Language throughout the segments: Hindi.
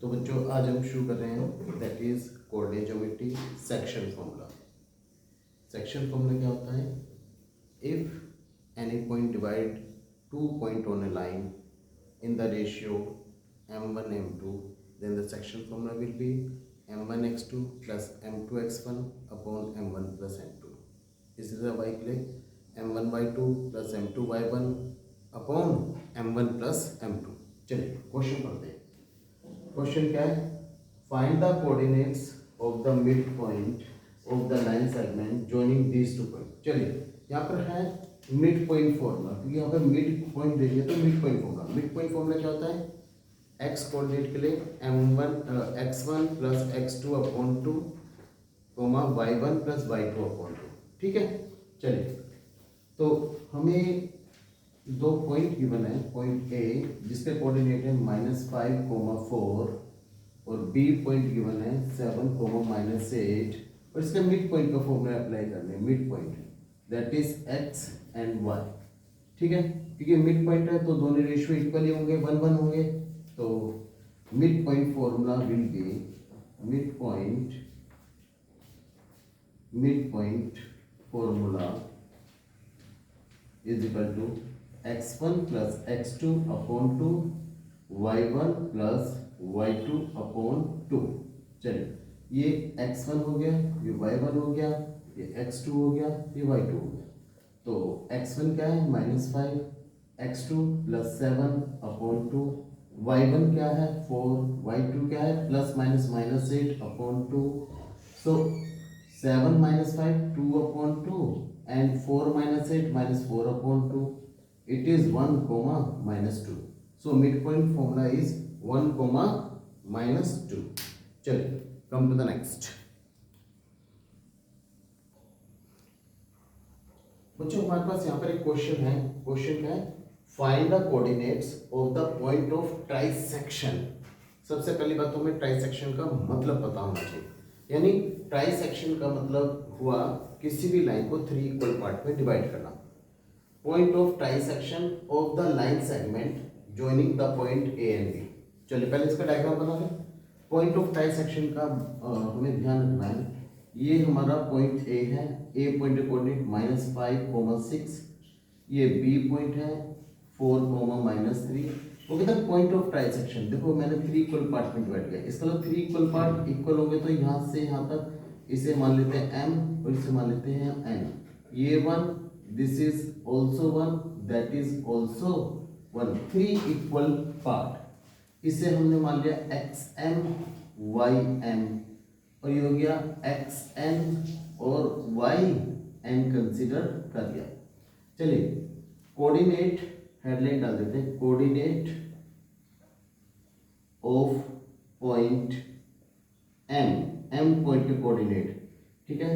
तो बच्चों आज हम शुरू कर रहे हैं that is coordinate geometry section formula. Section formula क्या होता है? If any point divide two point on A line in the ratio m1 m2 then the section formula will be m1 x2 plus m2 x1 upon m1 plus m2. This is a y play m1 y2 plus m2 y1 upon m1 plus m2। चलिए क्वेश्चन पढ़ते हैं। क्वेश्चन क्या है? Find the coordinates of the mid point of the line segment joining these two point. चलिए यहाँ पर है मिड पॉइंट फॉर्मूला, क्योंकि यहाँ पर मिड पॉइंट दे दिया तो mid point formula. Mid point formula क्या होता है? एक्स कोऑर्डिनेट के लिए x1 plus x2 upon 2 y1 plus y2 upon 2। ठीक है, चलिए तो हमें दो पॉइंट गिवन है। पॉइंट ए जिसके कोऑर्डिनेट है -5, 4 और बी पॉइंट गिवन है 7, -8 और इसका मिड पॉइंट का फॉर्मूला अप्लाई करने हैं। Mid point that is x and y. ठीक है, क्योंकि मिड पॉइंट है तो दोनों रेशियो इक्वल ही होंगे, 1-1 होंगे। तो mid point formula will be mid point formula is equal to x1 plus x2 upon 2 y1 plus y2 upon 2। चलिए ये x1 हो गया, ये y1 हो गया, ये x2 हो गया, ये y2 हो गया। तो x1 क्या है? -5, x2 प्लस 7 अपॉन 2, y1 क्या है? 4, y2 क्या है? ±-8 upon 2। So 7 - 5 2 upon 2 and 4 - 8 -4 upon 2. It is 1, -2. So midpoint formula is 1, -2. चलिए come to the next. बच्चों हमारे पास यहाँ पर एक क्वेश्चन है। क्वेश्चन है find the coordinates of the point of trisection. सबसे पहली बात तो हमें ट्राइसेक्शन का मतलब पता होना चाहिए। यानी ट्राइसेक्शन का मतलब हुआ किसी भी लाइन को 3 इक्वल पार्ट में डिवाइड करना। Point of trisection of the line segment joining the point A and B. चलिए पहले इसका डायग्राम बना लें। पॉइंट ऑफ ट्राइसेक्शन का हमें ध्यान रखना है। ये हमारा पॉइंट ए है, ए पॉइंट के कोऑर्डिनेट -5, 6। ये बी पॉइंट है 4, -3। वो कहता है पॉइंट ऑफ ट्राइसेक्शन। देखो मैंने 3 इक्वल पार्ट में डिवाइड किया। इसका मतलब 3 इक्वल पार्ट इक्वल होंगे तो यहाँ से यहाँ तक इसे मान लेते हैं m और इसे मान लेते हैं n। ये 1, this is also 1, that is also 1। 3 equal part. इसे हमने मान लिया xm ym और ये हो गया xn और yn कंसिडर कर लिया। चलिए कोऑर्डिनेट हेडलाइन डाल देते हैं। Coordinate of point m point के कोऑर्डिनेट। ठीक है,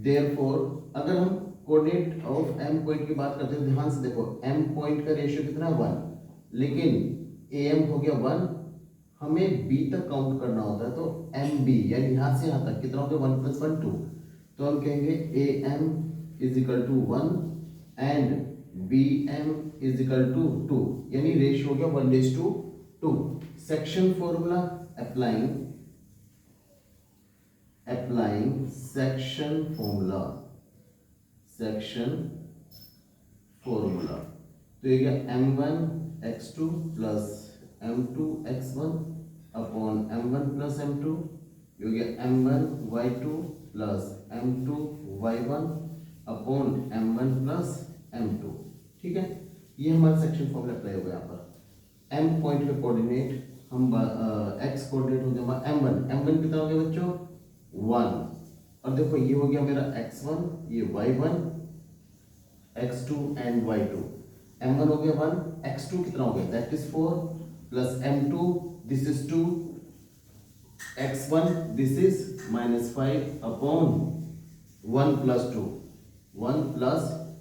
देयरफॉर अगर हम कोऑर्डिनेट ऑफ m पॉइंट की बात करते हैं, ध्यान से देखो m पॉइंट का रेशियो कितना है? 1, लेकिन am हो गया 1, हमें b तक काउंट करना होता है। तो mb यानी यहाँ से यहाँ तक कितना हो गया? 1 + 1 2। तो हम कहेंगे am is equal to 1 and bm is equal to 2, यानी रेशियो हो गया 1:2। Section formula applying section formula तो ये क्या? m1 x2 plus m2 x1 upon m1 plus m2। ये हो गया m1 y2 plus m2 y1 upon m1 plus m2। ठीक है, ये हमारा सेक्शन फॉर्मूला अप्लाई होगा। यहाँ पर m पॉइंट के कोऑर्डिनेट हम x कोऑर्डिनेट हो गया m1 कितना हो गया बच्चों? 1। और देखो ये हो गया मेरा x1, ये y1, x2 and y2। m1 हो गया 1, x2 कितना हो गया? That is 4 plus m2 this is 2, x1 this is -5 upon 1 +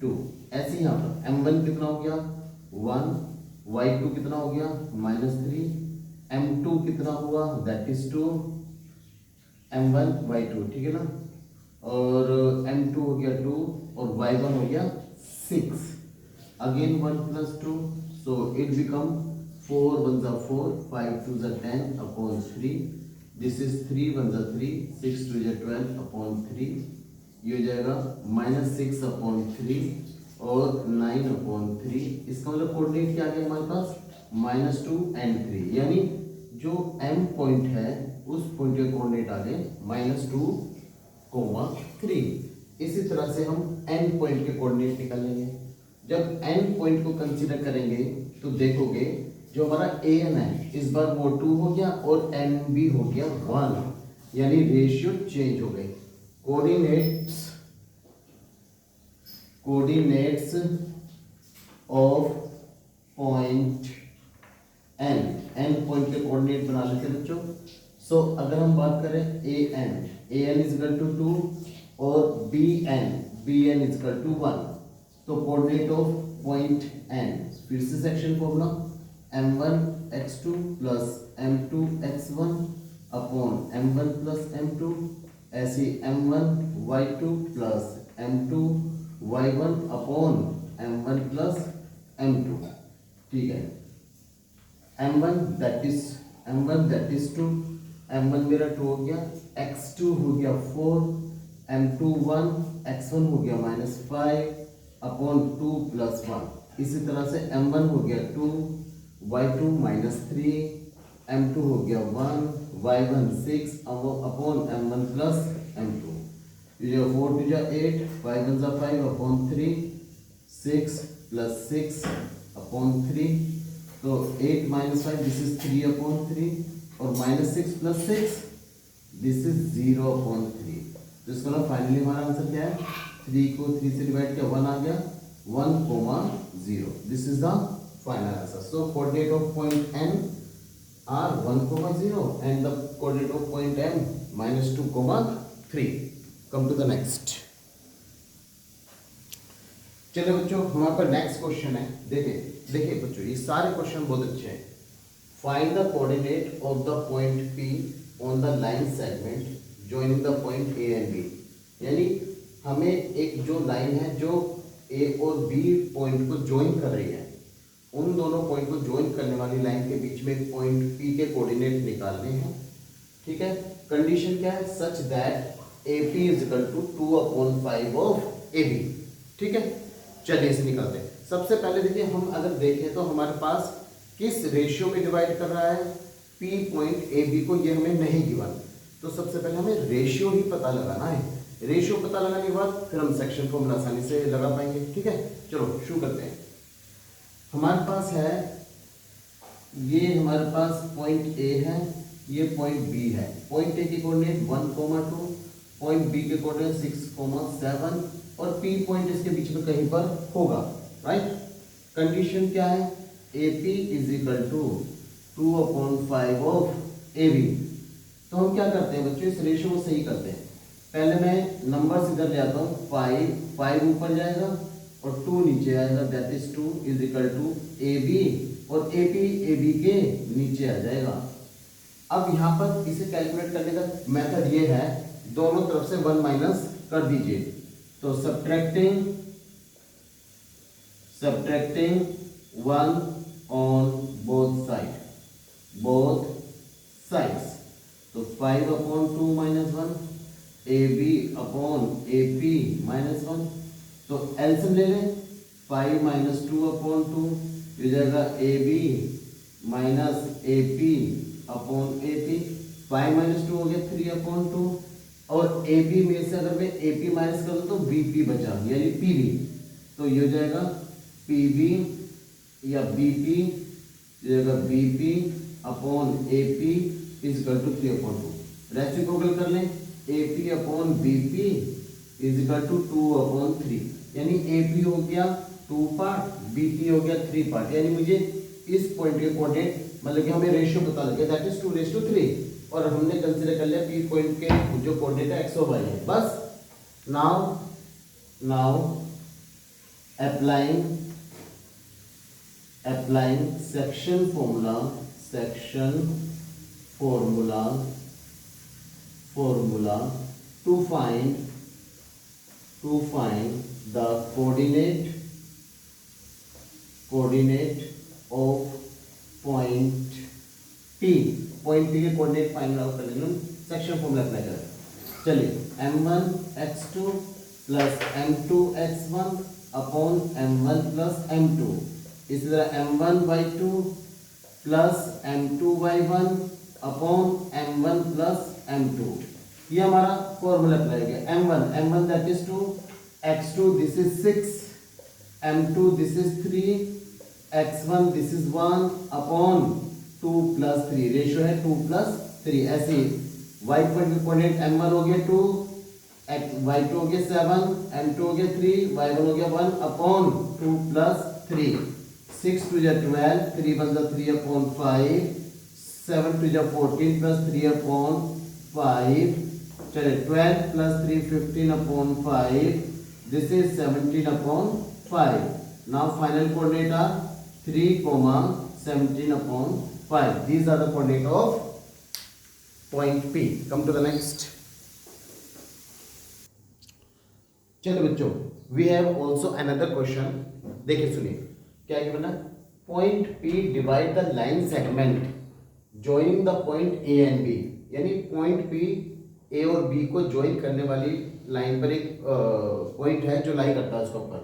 2। ऐसे यहाँ पर m1 कितना हो गया? 1, y2 कितना हो गया? -3, m2 कितना हुआ? That is 2, m1 y2। ठीक है ना, और m2 हो गया 2 और y1 हो गया 6। अगेन 1 + 2, सो इट बिकम 4 1 जा 4, 5 2 जा 10 अपॉन 3, दिस इज 3 1 जा 3, 6 2 जा 12 अपॉन 3, ये हो जाएगा -6 अपॉन 3 और 9 अपॉन 3। इसका मतलब कोऑर्डिनेट क्या आ गया हमारे पास, -2 and 3, यानी जो m पॉइंट है उस पॉइंट के कोऑर्डिनेट आ गए -2, 3। इसी तरह से हम n पॉइंट के कोऑर्डिनेट निकालेंगे। जब n पॉइंट को कंसीडर करेंगे तो देखोगे जो हमारा an है इस बार वो 2 हो गया और n भी हो गया 1, यानी रेशियो चेंज हो गए। Coordinates of point n point के कोऑर्डिनेट बना लेते हैं बच्चों। सो अगर हम बात करें an इज इक्वल टू 2 और bn इज इक्वल टू 1, तो कोऑर्डिनेट ऑफ पॉइंट n, फिर से section formula m1 x2 plus m2 x1 upon m1 plus m2, ऐसे m1 y2 plus m2 y1 upon m1 plus m2। ठीक है, m1 दैट इज 2, m1 मेरा 2 हो गया, x2 हो गया 4, m2 1, x1 हो गया -5 अपॉन 2 प्लस 1। इसी तरह से m1 हो गया 2, y2 -3, m2 हो गया 1, y1 6 upon m1 plus m2। ये 4 2 जा 8, 5 1 जा 5 अपॉन 3, 6 प्लस 6 अपॉन 3, तो 8 - 5 दिस इज 3 अपॉन 3 और -6 प्लस 6 दिस इज 0 अपॉन 3। तो इसका ना फाइनली हमारा आंसर क्या है, 3 को 3 से डिवाइड किया 1 आ गया, 1,0। This is the final answer. So coordinate of point n are 1,0 and the coordinate of point m -2,3। come to the next। चलिए बच्चों हमारे पास नेक्स्ट क्वेश्चन है। देखिए बच्चों ये सारे क्वेश्चन बहुत अच्छे हैं। Find the coordinate of the point P on the line segment joining the point A and B, यानी हमें एक जो लाइन है जो A और B पॉइंट को ज्वाइन कर रही है, उन दोनों पॉइंट को ज्वाइन करने वाली लाइन के बीच में एक पॉइंट P के कोऑर्डिनेट निकालने हैं। ठीक है, कंडीशन क्या है, such that AP is equal to 2/5 of AB। ठीक है, चलिए इसे निकालते हैं। सबसे पहले देखिए हम अगर देखें तो हमारे पास किस रेशियो में डिवाइड कर रहा है P पॉइंट AB को, ये हमें नहीं गिवन। तो सबसे पहले हमें रेशियो ही पता लगाना है। रेशियो पता लगाने के बाद फिर हम सेक्शन फॉर्मूला आसानी से लगा पाएंगे। ठीक है, चलो शुरू करते हैं। हमारे पास है ये हमारे पास पॉइंट A है, ये पॉइंट B है। पॉइंट A की कोऑर्डिनेट 1,2, पॉइंट B के कोऑर्डिनेट 6,7 और P पॉइंट इसके बीच में कहीं पर होगा, राइट। कंडीशन क्या है, AP is equal to 2/5 of AB। तो हम क्या करते हैं बच्चों, इस रेशियो को सही करते हैं। पहले मैं नंबर इधर ले आता हूँ, 5 ऊपर जाएगा और 2 नीचे आएगा, that is 2 is equal to AB और AP AB के नीचे आ जाएगा। अब यहाँ पर इसे कैलकुलेट करने का मेथड ये है, दोनों तरफ से 1 माइनस कर दीजिए। तो सब्ट्रैक्टिंग 1 ऑन बोथ साइड्स, तो 5/2 - 1 AB अपॉन AP -1। तो एलसीएम ले लें, 5 - 2/2 हो जाएगा AB minus AP upon AP। 5 - 2 हो गया 3/2 और AB में से अगर मैं AP माइनस कर दूं तो BP बचा, यानी PB। तो ये हो जाएगा PB या BP, ये जाएगा BP upon AP is equal to 3/2। Reciprocal कर लें, AP upon BP is equal to 2/3, यानी AP हो गया 2 पार्ट, BP हो गया 3 पार्ट। यानी मुझे इस पॉइंट के कोऑर्डिनेट मतलब कि हमें रेशियो पता लग गया, दैट इज 2/3 और हमने कंसीडर कर लिया P पॉइंट के जो कोऑर्डिनेट है x और y है। बस now applying section formula to find the coordinate of point P, point P के कोऑर्डिनेट फाइंड आउट करने के लिए सेक्शन फॉर्मूला अप्लाई करें। चलिए m1x2 plus m2x1 upon m1 plus m2, इसी तरह m1y2 plus m2y1 upon m1 plus m2। ये हमारा फॉर्मूला अप्लाई हो गया। m1 that is 2, x2 this is 6, m2 this is 3, x1 this is 1 upon 2 plus 3, ratio है 2 प्लस 3। ऐसे ही y कोऑर्डिनेट m1 हो गया 2, y2 हो गया 7, m2 हो गया 3, y1 हो गया 1 अपॉन 2 प्लस 3। 6 2 जा 12, 3 1 जा 3 अपॉन 5, 7 2 जा 14 प्लस 3 अपॉन 5। चलिए 12 plus 3 15 upon 5, this is 17 upon 5। Now final coordinate are 3, 17 upon 5. These are the coordinate of point P. Come to the next. चलो बच्चों, we have also another question. देखिए सुनिए क्या गिवन है। Point P divide the line segment joining the point A and B. यानी point P A और B को ज्वाइन करने वाली लाइन पर एक पॉइंट है जो लाई करता है उसके ऊपर,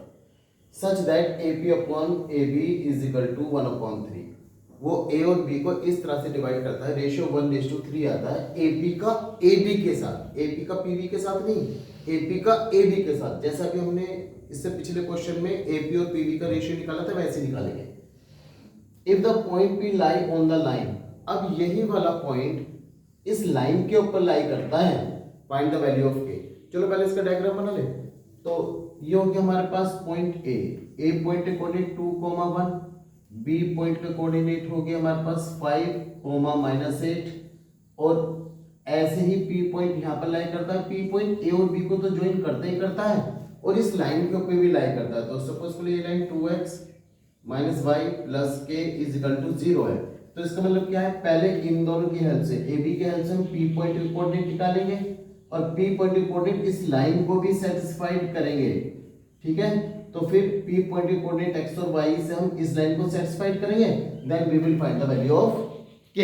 such that AP upon AB is equal to 1/3। वो A और B को इस तरह से डिवाइड करता है, रेशियो 1:3 आता है AP का AB के साथ, AP का PB के साथ नहीं, AP का AB के साथ। जैसा कि हमने इससे पिछले क्वेश्चन में AP और PB का रेशियो निकाला था वैसे निकालेंगे। If the point P lie on the line, अब यही वाला पॉइंट इस लाइन के ऊपर लाई करता है, find the value of K। चलो पहले इसका डायग्राम बना ले। तो ये हो गया हमारे पास पॉइंट A पॉइंट के कोऑर्डिनेट 2, 1, B पॉइंट का कोऑर्डिनेट हो गया हमारे पास 5, -8, और ऐसे ही P पॉइंट यहाँ पर लाई करता है। P पॉइंट A और B को तो ज्वाइन करता ही करता है और इस लाइन के ऊपर भी लाई करता है। तो सपोज के लिए ये लाइन 2x - y + k = 0 है। तो इसका मतलब क्या है, पहले इन दोनों की हेल्प से AB की हेल्प से हम P पॉइंट के कोऑर्डिनेट निकालेंगे और P पॉइंट के कोऑर्डिनेट इस लाइन को भी सेटिस्फाइड करेंगे, ठीक है। तो फिर P पॉइंट के कोऑर्डिनेट x और y से हम इस लाइन को सेटिस्फाइड करेंगे, then we will find the value of k।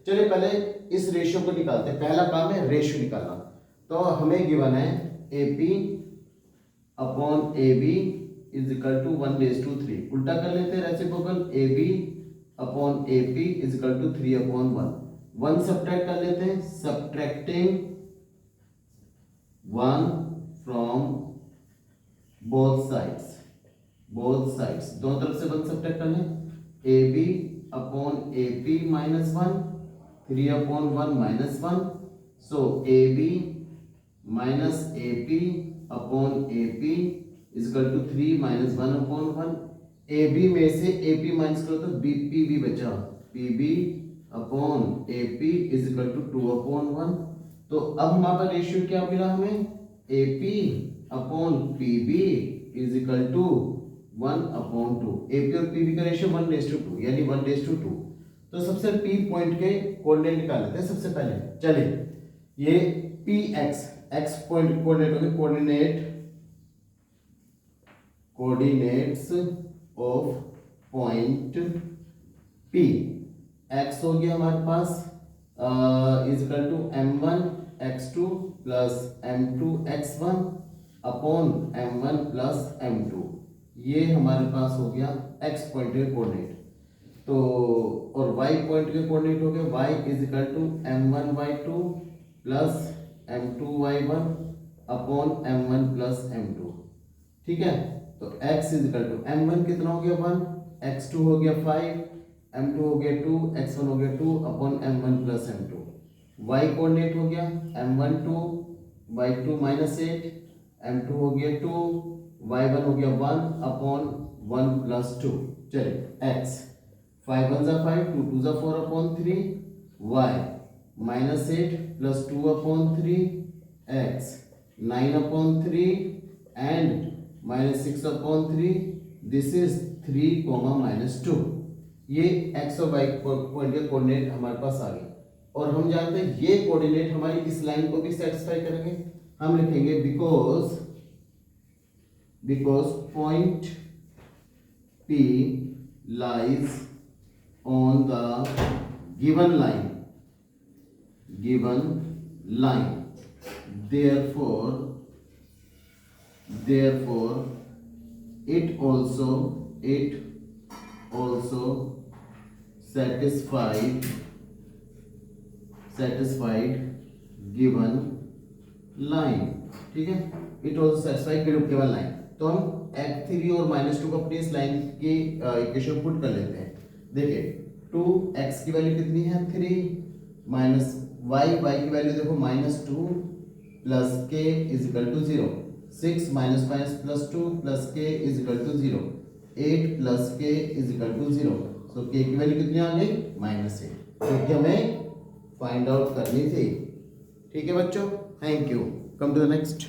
चलिए पहले इस रेशियो को निकालते हैं। पहला काम है रेशियो निकालना। तो हमें गिवन है AP अपॉन AB = 1:3। उल्टा कर लेते हैं reciprocal, AB upon AP = 3/1। 1 subtract कर लेते हैं, सब्ट्रैक्टिंग 1 फ्रॉम बोथ साइड्स दोनों तरफ से 1 सब्ट्रैक्ट कर लें। AB अपॉन AP -1, 3/1 -1, सो AB minus AP upon AP = 3 - 1/1। AB में से AP माइनस करो तो PB बचा, PB अपॉन AP = 2/1। तो अब हमारे पास रेशियो क्या मिला हमें, AP अपॉन PB = 1/2। AP और PB का रेशियो 1:2 यानी 1:2। तो सबसे P पॉइंट के कोऑर्डिनेट निकाल लेते हैं सबसे पहले। चलिए ये PX x पॉइंट कोऑर्डिनेट हो गए, coordinates of point P। x हो गया हमारे पास = m1x2 plus m2x1 upon m1 plus m2। ये हमारे पास हो गया x पॉइंट के कोऑर्डिनेट। तो और y पॉइंट के कोऑर्डिनेट हो गए y = m1y2 plus m2y1 upon m1 plus m2, ठीक है। तो x = m1 कितना हो गया 1, x2 हो गया 5, m2 हो गया 2, x1 हो गया 2 upon m1 plus m2। y coordinate हो गया m1 2, y2 -8, m2 हो गया 2, y1 हो गया 1 अपॉन 1 प्लस 2। चलिए x 5 1 = 5, 2 2 = 4/3, y -8 plus 2/3, x 9/3 and -6/3। This is 3, -2। ये x और y पॉइंट के कोऑर्डिनेट हमारे पास आ गए और हम जानते हैं ये कोऑर्डिनेट हमारी इस लाइन को भी सेटिस्फाई करेंगे। हम लिखेंगे because point P lies on the given line therefore it also satisfied given line, ठीक है, it also satisfy given line. तो हम x3 और -2 को अपनी इस लाइन की इक्वेशन पुट कर लेते हैं। देखिए 2x की वैल्यू कितनी है 3 माइनस y की वैल्यू देखो -2 plus k is equal to 0, 6 minus plus 2 plus k is equal to 0, 8 plus k is equal to 0। So k की वैल्यू कितनी आ गई -8, जो कि हमें फाइंड आउट करनी थी। ठीक है बच्चों, thank you. Come to the next.